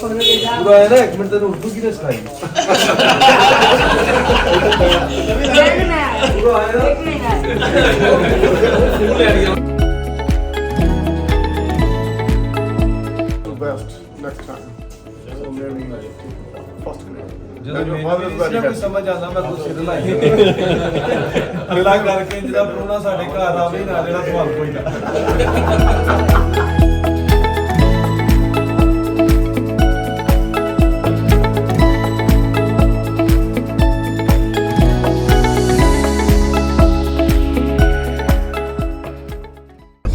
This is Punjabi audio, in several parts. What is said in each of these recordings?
पूरा है ना 1 मिनट तेरे उर्दू की ने सिखाई पूरा है best next time. So maybe first grade. समझ आना मैं कुछ सिर लाई अगला करके जिदा प्रोना साडे घर आवे ना जेड़ा सवाल कोई ना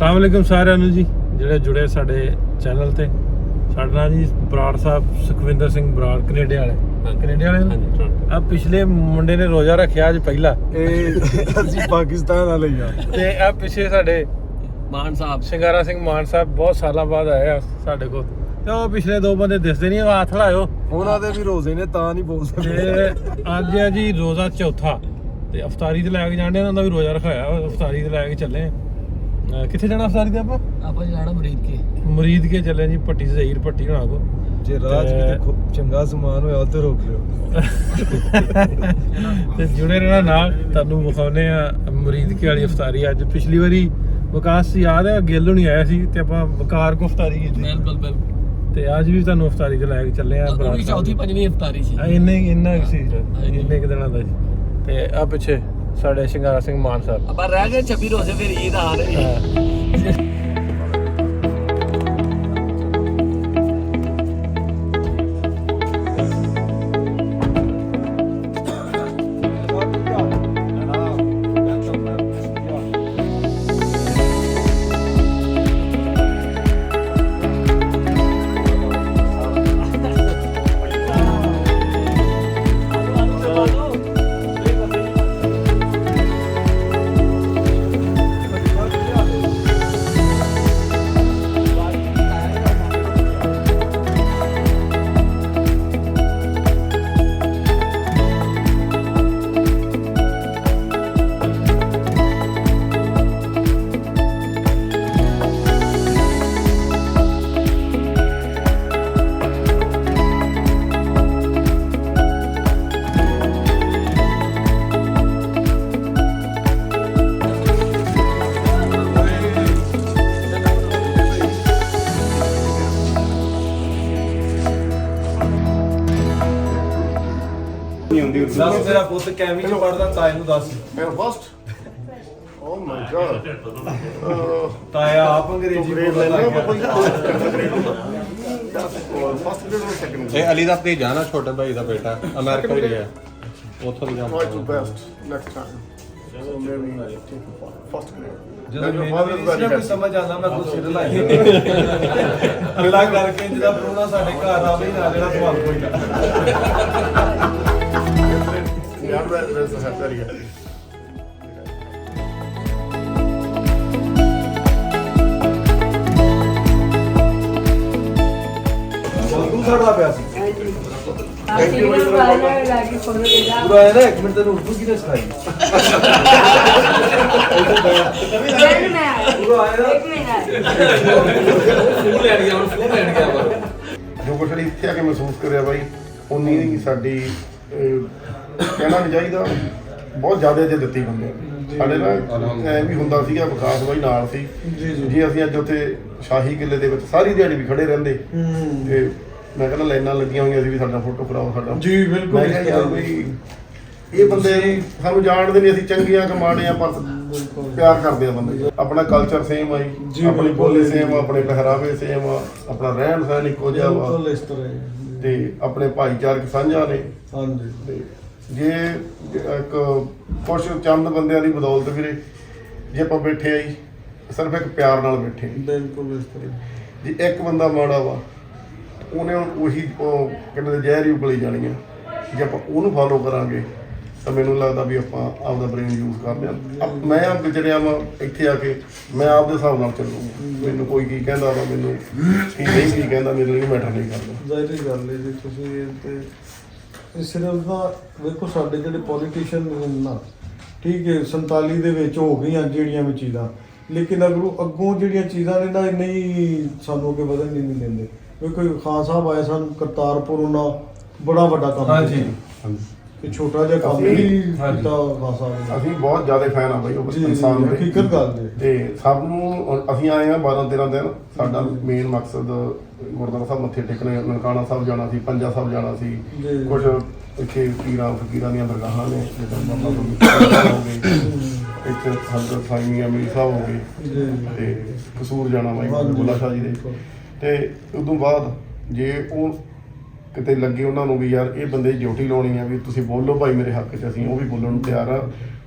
अस्सलाम वालेकुम साਰਿਆਂ ਨੂੰ ਜੀ ਜਿਹੜੇ ਜੁੜੇ ਸਾਡੇ ਚੈਨਲ ਤੇ ਸਾਡੇ ਨਾਲ ਜੀ ਬਰਾੜ ਸਾਹਿਬ ਸੁਖਵਿੰਦਰ ਸਿੰਘ ਬਰਾੜ ਕੈਨੇਡਾ ਵਾਲੇ ਆ ਪਿਛਲੇ ਮੁੰਡੇ ਨੇ ਰੋਜ਼ਾ ਰੱਖਿਆ ਅੱਜ ਪਹਿਲਾ ਇਹ ਅਸੀਂ ਪਾਕਿਸਤਾਨ ਵਾਲੇ ਆ ਤੇ ਆ ਪਿੱਛੇ ਸਾਡੇ ਮਾਨ ਸਾਹਿਬ ਸ਼ਿੰਗਾਰਾ ਸਿੰਘ ਮਾਨ ਸਾਹਿਬ ਬਹੁਤ ਸਾਲਾਂ ਬਾਅਦ ਆਏ ਆ ਸਾਡੇ ਕੋਲ ਤੇ ਉਹ ਪਿਛਲੇ ਦੋ ਬੰਦੇ ਦਿਸਦੇ ਨਹੀਂ ਹੱਥ ਲਾਇਓ ਉਹਨਾਂ ਦੇ ਵੀ ਰੋਜ਼ੇ ਨੇ ਤਾਂ ਨਹੀਂ ਬੋਲ ਸਕਦੇ ਅੱਜ ਆ ਜੀ ਰੋਜ਼ਾ ਚੌਥਾ ਤੇ ਇਫਤਾਰੀ ਤੇ ਲੈ ਕੇ ਜਾਣੇ ਉਹਨਾਂ ਦਾ ਵੀ ਰੋਜ਼ਾ ਰਖਾਇਆ ਇਫਤਾਰੀ ਤੇ ਲੈ ਕੇ ਚੱਲੇ ਕਿੱਥੇ ਜਾਣਾ ਅਫਸਾਰੀ ਤੇ ਆਪਾਂ ਜਾਣਾ ਮੁਰੀਦ ਕੇ ਚੱਲੇ ਜੀ ਪੱਟੀ ਜ਼ਹੀਰ ਪੱਟੀ ਹੋਣਾ ਕੋ ਜੇ ਰਾਜ ਕਿਤੇ ਚੰਗਾ ਸਮਾਨ ਹੋਇਆ ਉੱਥੇ ਰੋਕ ਲਿਓ ਤੇ ਜੁੜੇ ਰਹਿਣਾ ਨਾਲ ਤੁਹਾਨੂੰ ਵਿਖਾਉਨੇ ਆ ਮੁਰੀਦ ਕੇ ਵਾਲੀ ਅਫਤਾਰੀ ਅੱਜ ਪਿਛਲੀ ਵਾਰੀ ਵਿਕਾਸ ਯਾਦ ਹੈ ਗਿੱਲ ਨਹੀਂ ਆਇਆ ਸੀ ਤੇ ਆਪਾਂ ਵਕਾਰ ਕੋ ਅਫਤਾਰੀ ਕੀਤੀ ਬਿਲਕੁਲ ਤੇ ਅੱਜ ਵੀ ਤੁਹਾਨੂੰ ਅਫਤਾਰੀ ਤੇ ਲੈ ਕੇ ਚੱਲੇ ਆ ਚੌਥੀ ਪੰਜਵੀਂ ਅਫਤਾਰੀ ਸੀ ਇੰਨਾ ਸੀ ਇੰਨੇ ਕਿ ਦਿਨਾਂ ਦਾ ਜੀ ਤੇ ਆ ਪਿੱਛੇ ਸਾਡੇ ਸ਼ਿੰਗਾਰਾ ਸਿੰਘ ਮਾਨ ਸਾਹਿਬ ਆਪਾਂ ਰਹਿ ਗਏ 26 ਰੋਜ਼ੇ ਫਿਰ ਈਦ ਆ ਰਹੀ ਹੈ ਦੱਸ ਮੇਰਾ ਪੁੱਤ ਕੈਮੀ ਚ ਪੜਦਾ ਤਾਏ ਨੂੰ ਦੱਸ ਮੇਰਾ ਫਸਟ ਓ ਮਾਈ ਗॉड ਤਾਇਆ ਆਪ ਅੰਗਰੇਜ਼ੀ ਬੋਲਦਾ ਲੱਗ ਗਿਆ ਫਸਟ ਗ੍ਰੇਡ ਔਰ ਸੈਕੰਡ ਇਹ ਅਲੀ ਦਾ ਭਤੀਜਾ ਨਾ ਛੋਟੇ ਭਾਈ ਦਾ ਬੇਟਾ ਅਮਰੀਕਾ ਹੀ ਗਿਆ ਉੱਥੋਂ ਦੀ try to best next time. So maybe first grade. ਜਦੋਂ ਮੈਨੂੰ ਸਮਝ ਆਉਂਦਾ ਮੈਂ ਕੁਝ ਸਿਰ लाई ਅਗਲਾ ਕਰਕੇ ਜਿਦਾ ਪ੍ਰੋਣਾ ਸਾਡੇ ਘਰ ਆਵੇ ਨਾ ਜਿਹੜਾ ਸਵਾਲ ਕੋਈ ਨਾ ਯਾਰ ਵੈਸੇ ਹੈ ਤੇਰੀ ਤੂੰ ਸਾਡਾ ਪਿਆ ਸੀ पूरा है ना 1 मिनट तेरे उर्दू की ने सिखाई ਜੋ ਕੁਛ ਇੱਥੇ ਆ ਕੇ ਮਹਿਸੂਸ ਕਰਿਆ ਬਾਈ ਉਨੀ ਨਹੀਂ ਸਾਡੀ ਕਹਿਣਾ ਨਹੀਂ ਚਾਹੀਦਾ ਬਹੁਤ ਜ਼ਿਆਦਾ ਜੇ ਦਿੱਤੀ ਬੰਦੇ ਸਾਡੇ ਨਾਲ ਐ ਵੀ ਹੁੰਦਾ ਸੀਗਾ ਵਿਕਾਸ ਬਾਈ ਨਾਲ ਸੀ ਜੀ ਅਸੀਂ ਅੱਜ ਉੱਥੇ ਸ਼ਾਹੀ ਕਿਲੇ ਦੇ ਵਿੱਚ ਸਾਰੀ ਦਿਹਾੜੀ ਵੀ ਖੜੇ ਰਹਿੰਦੇ ਤੇ ਮੈਂ ਕਹਿੰਦਾ ਲਾਈਨਾਂ ਲੱਗੀਆਂ ਹੋਈਆਂ ਸੀ ਵੀ ਸਾਡਾ ਫੋਟੋ ਕਰਾਓ ਸਾਡਾ ਜੀ ਬਿਲਕੁਲ ਮੈਂ ਕਿਹਾ ਯਾਰ ਬਈ ਇਹ ਬੰਦੇ ਸਾਨੂੰ ਜਾਣਦੇ ਨਹੀਂ ਅਸੀਂ ਚੰਗੀਆਂ ਕਮਾੜੇ ਆ ਪਰ ਪਿਆਰ ਕਰਦੇ ਆ ਬੰਦੇ ਆਪਣਾ ਕਲਚਰ ਸੇਮ ਆਈ ਆਪਣੀ ਬੋਲੀ ਸੇਮ ਆਪਣੇ ਪਹਿਰਾਵੇ ਸੇਮ ਆ ਆਪਣਾ ਰਹਿਣ ਸਹਿਣ ਇੱਕੋ ਜਿਹਾ ਵਾ ਤੇ ਆਪਣੇ ਭਾਈਚਾਰਕ ਸਾਂਝਾ ਨੇ ਹਾਂਜੀ ਤੇ ਜੇ ਇੱਕ ਕੁਛ ਚੰਦ ਬੰਦਿਆਂ ਦੀ ਬਦੌਲਤ ਵੀਰੇ ਜੇ ਆਪਾਂ ਬੈਠੇ ਆਈ ਸਿਰਫ ਇੱਕ ਪਿਆਰ ਨਾਲ ਬੈਠੇ ਬਿਲਕੁਲ ਇਸ ਤਰ੍ਹਾਂ ਜੇ ਇੱਕ ਬੰਦਾ ਮਾੜਾ ਵਾ ਉਹਨੇ ਉਹੀ ਕਹਿੰਦੇ ਜ਼ਹਿਰ ਹੀ ਉਗਲੀ ਜਾਣੀ ਆ ਜੇ ਆਪਾਂ ਉਹਨੂੰ ਫਾਲੋ ਕਰਾਂਗੇ ਤਾਂ ਮੈਨੂੰ ਲੱਗਦਾ ਵੀ ਆਪਾਂ ਆਪਦਾ ਬ੍ਰੇਨ ਯੂਜ਼ ਕਰਦੇ ਹਾਂ ਮੈਂ ਆ ਵਿਚਰਿਆ ਵਾ ਇੱਥੇ ਆ ਕੇ ਮੈਂ ਆਪਦੇ ਹਿਸਾਬ ਨਾਲ ਚੱਲੂਗਾ ਮੈਨੂੰ ਕੋਈ ਕੀ ਕਹਿੰਦਾ ਵਾ ਮੈਨੂੰ ਕੀ ਨਹੀਂ ਕੀ ਕਹਿੰਦਾ ਮੇਰੇ ਲਈ ਮੈਟਰ ਨਹੀਂ ਕਰਦਾ ਜ਼ਾਹਿਰ ਗੱਲ ਹੈ ਜੀ ਤੁਸੀਂ ਤੇ ਸਿਰਫ ਦਾ ਵੇਖੋ ਸਾਡੇ ਜਿਹੜੇ ਪੋਲੀਟੀਸ਼ੀਅਨ ਨਾ ਠੀਕ ਹੈ 47 ਦੇ ਵਿੱਚ ਹੋ ਗਈਆਂ ਜਿਹੜੀਆਂ ਵੀ ਚੀਜ਼ਾਂ ਲੇਕਿਨ ਅੱਗੋਂ ਜਿਹੜੀਆਂ ਚੀਜ਼ਾਂ ਨੇ ਨਾ ਨਹੀਂ ਸਾਨੂੰ ਅੱਗੇ ਵਧਣ ਨਹੀਂ ਦਿੰਦੇ ਕੋਈ ਖਾਨ ਸਾਹਿਬ ਆਏ ਸਨ ਕਰਤਾਰਪੁਰ, ਉਹਨਾਂ ਬੜਾ ਵੱਡਾ ਕੰਮ ਹਾਂਜੀ ਕਿ ਛੋਟਾ ਜਿਹਾ ਕੰਮ ਅਸੀਂ- ਨਹੀਂ ਕੀਤਾ ਖਾਨ ਸਾਹਿਬ ਨੇ। ਅਸੀਂ ਬਹੁਤ ਜ਼ਿਆਦਾ ਫੈਨ ਆ ਬਾਈ ਉਹ ਜੀ, ਇਨਸਾਨ ਦੇ। ਹਕੀਕਤ ਗੱਲ ਦੇ। ਤੇ ਸਭ ਨੂੰ ਅਸੀਂ ਆਏ ਆ 12-13 ਦਿਨ। ਸਾਡਾ ਮੇਨ ਮਕਸਦ ਗੁਰਦੁਆਰਾ ਸਾਹਿਬ ਮੱਥੇ ਟੇਕਣੇ, ਨਨਕਾਣਾ ਸਾਹਿਬ ਜਾਣਾ ਸੀ, ਪੰਜਾ ਸਾਹਿਬ ਜਾਣਾ ਸੀ, ਜੀ। ਕੁਝ ਇੱਥੇ ਪੀਰਾਂ ਫਕੀਰਾਂ ਦੀਆਂ ਦਰਗਾਹਾਂ ਨੇ, ਜਿੱਦਾਂ ਬਾਬਾ ਫਰੀਦ ਸਾਹਿਬ ਹੋ ਗਏ, ਇੱਥੇ ਹਜ਼ਰਤ ਸਾਈਂ ਅਮੀਰ ਸਾਹਿਬ ਹੋ ਗਏ, ਜੀ। ਤੇ ਕਸੂਰ ਜਾਣਾ ਬਾਈ ਹਾਂਜੀ। ਬੁੱਲਾ ਸ਼ਾਹ ਜੀ ਦੇ। ਤੇ ਉਦੋਂ ਬਾਅਦ ਜੇ ਉਹ ਕਿਤੇ ਲੱਗੇ ਉਹਨਾਂ ਨੂੰ ਵੀ ਯਾਰ ਇਹ ਬੰਦੇ ਦੀ ਡਿਊਟੀ ਲਾਉਣੀ ਆ ਵੀ ਤੁਸੀਂ ਬੋਲੋ ਭਾਈ ਮੇਰੇ ਹੱਕ 'ਚ, ਅਸੀਂ ਉਹ ਵੀ ਬੋਲਣ ਨੂੰ ਤਿਆਰ ਆ।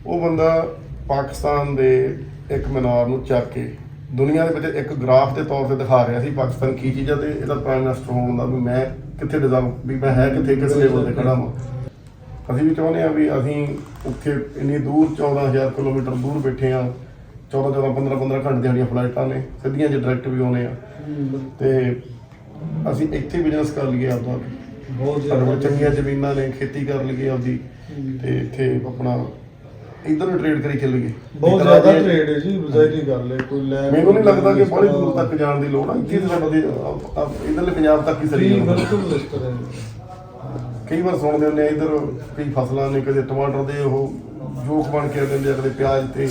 ਉਹ ਬੰਦਾ ਪਾਕਿਸਤਾਨ ਦੇ ਇੱਕ ਮੀਨਾਰ ਨੂੰ ਚੱਕ ਕੇ ਦੁਨੀਆ ਦੇ ਵਿੱਚ ਇੱਕ ਗ੍ਰਾਫ ਦੇ ਤੌਰ ਤੇ ਦਿਖਾ ਰਿਹਾ ਸੀ ਪਾਕਿਸਤਾਨ ਕੀ ਚੀਜ਼ ਆ, ਤੇ ਇਹਦਾ ਪ੍ਰਾਈਮ ਮਿਨਿਸਟਰ ਹੋਣ ਦਾ ਵੀ ਮੈਂ ਕਿੱਥੇ ਡਿਜ਼ਾਈਨ ਵੀ ਮੈਂ ਹੈ ਕਿੱਥੇ, ਕਿਸ ਲੈਵਲ ਤੇ ਖੜਾ ਵਾਂ। ਅਸੀਂ ਵੀ ਚਾਹੁੰਦੇ ਆ ਵੀ ਅਸੀਂ ਉੱਥੇ ਇੰਨੀ ਦੂਰ 14,000 ਕਿਲੋਮੀਟਰ ਦੂਰ ਬੈਠੇ ਆ, 14 15 ਘੰਟੇ ਦੀਆਂ ਫਲਾਈਟਾਂ ਨੇ, ਸਿੱਧੀਆਂ ਜੇ ਡਾਇਰੈਕਟ ਵੀ ਆਉਣੇ ਆ, ਤੇ ਅਸੀਂ ਇੱਥੇ ਬਿਜ਼ਨਸ ਕਰ ਲਈਏ ਆਪਦਾ। ਬਹੁਤ ਸਾਡੇ ਕੋਲ ਚੰਗੀਆਂ ਜ਼ਮੀਨਾਂ ਨੇ, ਖੇਤੀ ਕਰ ਲਈਏ ਆਪਦੀ, ਤੇ ਇੱਥੇ ਆਪਣਾ ਇੱਧਰ ਵੀ ਟ੍ਰੇਡ ਕਰੀ ਚੱਲੀਏ। ਬਹੁਤ ਜ਼ਿਆਦਾ ਟ੍ਰੇਡ ਹੈ ਜੀ, ਜ਼ਾਹਿਰੀ ਗੱਲ ਹੈ। ਕੋਈ ਲੈ ਮੈਨੂੰ ਨਹੀਂ ਲੱਗਦਾ ਕਿ ਬੜੀ ਦੂਰ ਤੱਕ ਜਾਣ ਦੀ ਲੋੜ ਆ। ਇੱਥੇ ਤਾਂ ਸਾਡਾ ਇੱਧਰਲੇ ਪੰਜਾਬ ਤੱਕ ਹੀ ਸਰੀ ਜਾਂਦਾ। ਬਿਲਕੁਲ ਇਸ ਤਰ੍ਹਾਂ ਕਈ ਵਾਰ ਸੁਣਦੇ ਹੁੰਦੇ ਆ ਇੱਧਰ ਕਈ ਫਸਲਾਂ ਨੇ, ਕਦੇ ਟਮਾਟਰ ਦੇ ਉਹ ਜੋਕ ਬਣ ਕੇ ਆ ਜਾਂਦੇ ਆ, ਕਦੇ ਪਿਆਜ਼ ਤੇ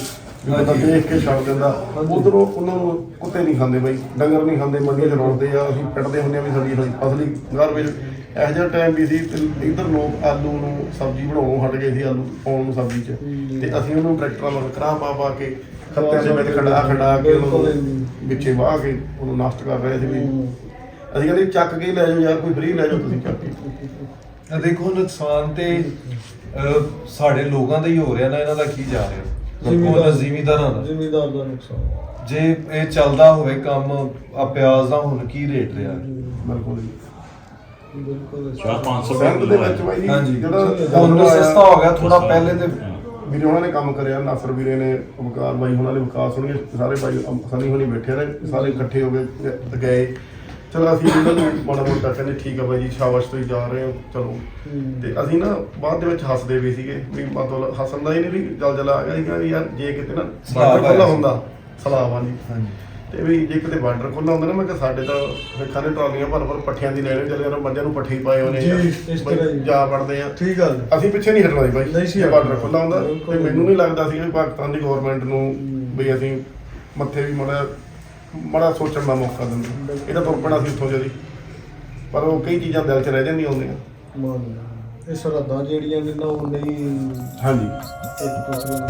ਬੰਦਾ ਦੇਖ ਕੇ ਛੱਡ ਦਿੰਦਾ। ਉਧਰੋਂ ਉਹਨਾਂ ਨੂੰ ਕੁੱਤੇ ਨਹੀਂ ਖਾਂਦੇ ਬਾਈ, ਡੰਗਰ ਨਹੀਂ ਖਾਂਦੇ, ਮੰਡੀਆਂ 'ਚ ਰੁਲਦੇ ਆ। ਅਸੀਂ ਪਿੱਟਦੇ ਹੁੰਦੇ ਆ ਵੀ ਸਾਡੀ ਫਸਲੀ ਗਾਰਬੇਜ। ਇਹੋ ਜਿਹਾ ਟਾਈਮ ਵੀ ਸੀ ਤੇ ਇੱਧਰ ਲੋਕ ਆਲੂ ਨੂੰ ਸਬਜ਼ੀ ਬਣਾਉਣੋਂ ਹਟ ਗਏ ਸੀ, ਆਲੂ ਪਾਉਣ ਨੂੰ ਸਬਜ਼ੀ 'ਚ, ਤੇ ਅਸੀਂ ਉਹਨੂੰ ਟਰੈਕਟਰਾਂ ਨਾਲ ਕਰਾਂ ਪਾ ਕੇ ਖੱਤਿਆਂ ਦੇ ਵਿੱਚ ਖੜਾ ਕੇ ਉਹਨੂੰ ਵਿੱਚੇ ਵਾਹ ਕੇ ਉਹਨੂੰ ਨਸ਼ਟ ਕਰ ਰਹੇ ਸੀ। ਵੀ ਅਸੀਂ ਕਹਿੰਦੇ ਚੱਕ ਕੇ ਲੈ ਜਾਓ ਯਾਰ, ਕੋਈ ਫਰੀ ਲੈ ਜਾਓ ਤੁਸੀਂ ਚੱਕ ਕੇ। ਦੇਖੋ ਨੁਕਸਾਨ ਤੇ ਸਾਡੇ ਲੋਕਾਂ ਦਾ ਹੀ ਹੋ ਰਿਹਾ ਨਾ, ਇਹਨਾਂ ਦਾ ਕੀ ਜਾ ਰਿਹਾ ਜ਼ਿਮੀਦਾਰਾਂ ਦਾ। ਜ਼ਿਮੀਦਾਰ ਦਾ ਨੁਕਸਾਨ ਜੇ ਇਹ ਚੱਲਦਾ ਹੋਵੇ ਕੰਮ, ਆ ਪਿਆਜ਼ ਦਾ ਹੁਣ ਕੀ ਰੇਟ ਰਿਹਾ? ਬਿਲਕੁਲ ਜੀ। ਬਿਲਕੁਲ ਸਿੰਧ ਦੇ ਵਿੱਚ ਬਾਈ ਜੀ ਹਾਂਜੀ, ਜਿਹੜਾ ਹੁਣ ਤਾਂ ਸਸਤਾ ਹੋ ਗਿਆ ਥੋੜਾ, ਪਹਿਲੇ ਤੇ ਵੀਰੇ ਉਹਨਾਂ ਨੇ ਕੰਮ ਕਰਿਆ, ਨਾਸਰ ਵੀਰੇ ਨੇ, ਵਕਾਰ ਬਾਈ ਉਹਨਾਂ ਨੇ, ਵਿਕਾਸ ਹੋਣਗੇ ਸਾਰੇ ਬਾਈ ਸਨੀ ਹੋਣੀ ਬੈਠੇ ਰਹੇ, ਸਾਰੇ ਇਕੱਠੇ ਹੋ ਕੇ ਗਏ। ਚਲੋ ਅਸੀਂ ਇਹਨਾਂ ਨੂੰ ਮਾੜਾ ਮੋਟਾ ਕਹਿੰਦੇ ਠੀਕ ਆ ਬਾਈ ਜੀ, ਸ਼ਾਬਾਸ਼ ਤੁਸੀਂ ਜਾ ਰਹੇ ਹੋ ਚਲੋ। ਤੇ ਅਸੀਂ ਨਾ ਬਾਅਦ ਦੇ ਵਿੱਚ ਹੱਸਦੇ ਵੀ ਸੀਗੇ, ਵੀ ਮਤਲਬ ਹੱਸਣ ਦਾ ਹੀ ਨਹੀਂ ਵੀ ਜਲ ਆ ਗਿਆ ਸੀਗਾ ਵੀ ਯਾਰ ਜੇ ਕਿਤੇ ਨਾ ਬਾਰਡਰ ਖੁੱਲ੍ਹਾ ਹੁੰਦਾ, ਸਲਾਮ ਆ ਜੀ, ਤੇ ਵੀ ਜੇ ਕਿਤੇ ਬਾਰਡਰ ਖੁੱਲ੍ਹਾ ਹੁੰਦਾ ਨਾ, ਮੈਂ ਕਿਹਾ ਸਾਡੇ ਤਾਂ ਸਿੱਖਾਂ ਦੇ ਟਰਾਲੀਆਂ ਭਰ ਪੱਠਿਆਂ ਦੀ ਲੈਣੇ ਚੱਲੇ ਜਾਂਦੇ, ਮੱਝਾਂ ਨੂੰ ਪੱਠੇ ਪਾਏ ਹੋਣੇ ਜਾ ਵੜਦੇ ਆ। ਠੀਕ ਗੱਲ, ਅਸੀਂ ਪਿੱਛੇ ਨਹੀਂ ਹਟਣਾ ਸੀ ਬਾਈ, ਨਹੀਂ ਸੀ ਜੇ ਬਾਰਡਰ ਖੁੱਲ੍ਹਾ ਹੁੰਦਾ। ਤੇ ਮੈਨੂੰ ਨਹੀਂ ਲੱਗਦਾ ਸੀ ਵੀ ਪਾਕਿਸਤਾਨ ਦੀ ਗੌਰਮੈਂਟ ਨੂੰ ਵੀ ਅਸੀਂ ਮੱਥੇ ਵੀ ਮਾੜਾ ਸੋਚਣ ਦਾ ਮੌਕਾ ਦਿੰਦੇ। ਇਹਦਾ ਤੁਰ ਪੈਣਾ ਸੀ ਉੱਥੋਂ ਜਦੀ, ਪਰ ਉਹ ਕਈ ਚੀਜ਼ਾਂ ਦਿਲ 'ਚ ਰਹਿ ਜਾਂਦੀਆਂ ਹੁੰਦੀਆਂ। ਇਹ ਸਰਹੱਦਾਂ ਜਿਹੜੀਆਂ ਨੇ ਨਾ ਉਹ ਨਹੀਂ ਹਾਂਜੀ ਇੱਕ ਦੂਸਰੇ ਨੂੰ